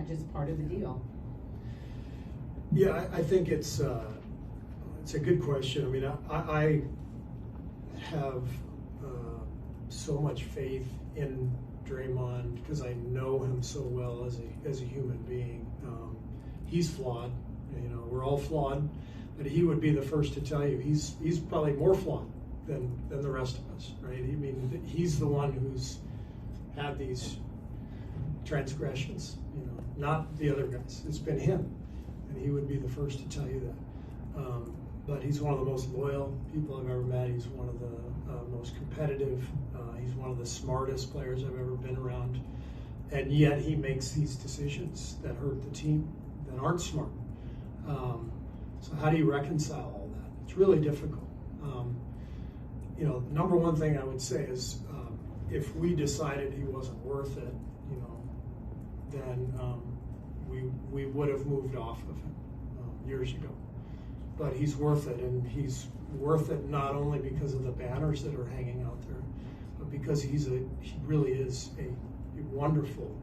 just part of the deal? Yeah, I think it's a good question. I mean, I have so much faith in Draymond because I know him so well as a human being. He's flawed, you know, we're all flawed, but he would be the first to tell you he's probably more flawed than the rest of us, right? I mean, he's the one who's had these transgressions, you know, not the other guys. It's been him, and he would be the first to tell you that. But he's one of the most loyal people I've ever met. He's one of the most competitive. He's one of the smartest players I've ever been around. And yet he makes these decisions that hurt the team, that aren't smart. So how do you reconcile all that? It's really difficult. You know, number one thing I would say is if we decided he wasn't worth it, you know, then we would have moved off of him years ago. But he's worth it, and he's worth it not only because of the banners that are hanging out there, but because he really is a wonderful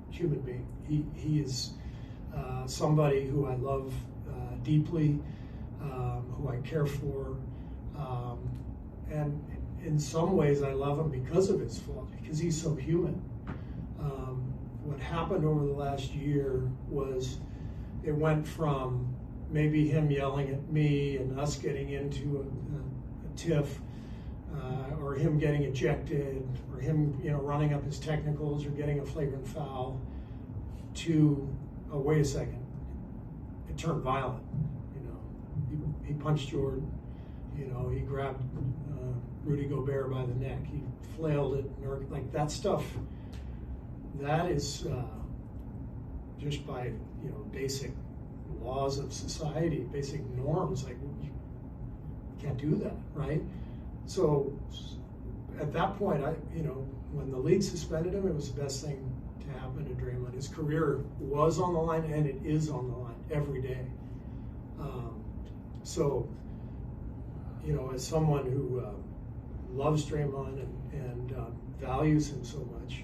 human being. He is somebody who I love deeply, who I care for, and in some ways I love him because of his flaws, because he's so human. What happened over the last year was it went from maybe him yelling at me and us getting into a tiff, or him getting ejected, or him, you know, running up his technicals or getting a flagrant foul, to, oh, wait a second, it turned violent. You know, he punched Jordan. You know, he grabbed Rudy Gobert by the neck. He flailed it, like that stuff. That is just by, you know, basic laws of society, basic norms, like you can't do that, right? So at that point, you know, when the league suspended him, it was the best thing to happen to Draymond. His career was on the line, and it is on the line every day. So, you know, as someone who loves Draymond and values him so much,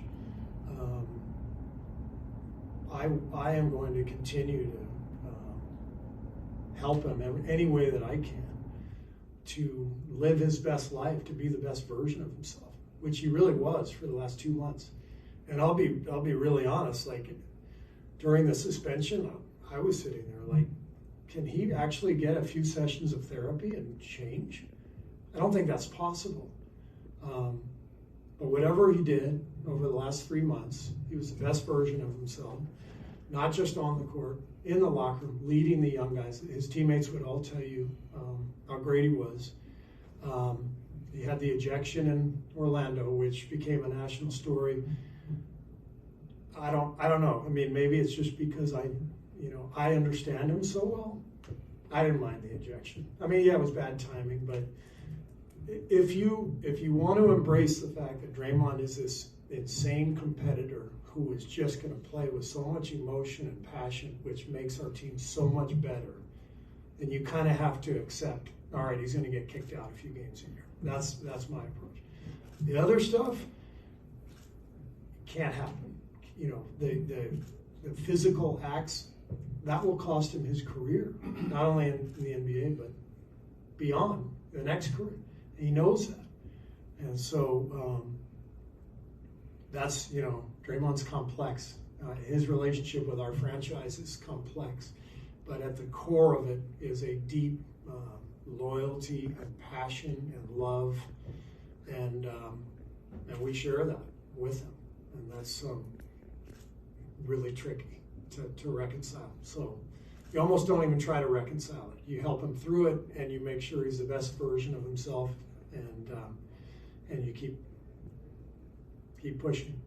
I am going to continue to help him any way that I can to live his best life, to be the best version of himself, which he really was for the last 2 months. And I'll be really honest, like during the suspension, I was sitting there like, can he actually get a few sessions of therapy and change? I don't think that's possible. But whatever he did over the last 3 months, he was the best version of himself, not just on the court, in the locker room, leading the young guys. His teammates would all tell you how great he was. He had the ejection in Orlando, which became a national story. I don't know. I mean, maybe it's just because I understand him so well. I didn't mind the ejection. I mean, yeah, it was bad timing, but if you want to embrace the fact that Draymond is this insane competitor who is just going to play with so much emotion and passion, which makes our team so much better, then you kind of have to accept, all right, he's going to get kicked out a few games a year. That's my approach. The other stuff can't happen. You know, the physical acts, that will cost him his career, not only in the NBA, but beyond the next career. And he knows that. And so that's, you know, Draymond's complex. His relationship with our franchise is complex. But at the core of it is a deep loyalty and passion and love. And we share that with him. And that's really tricky to reconcile. So you almost don't even try to reconcile it. You help him through it, and you make sure he's the best version of himself, and you keep pushing.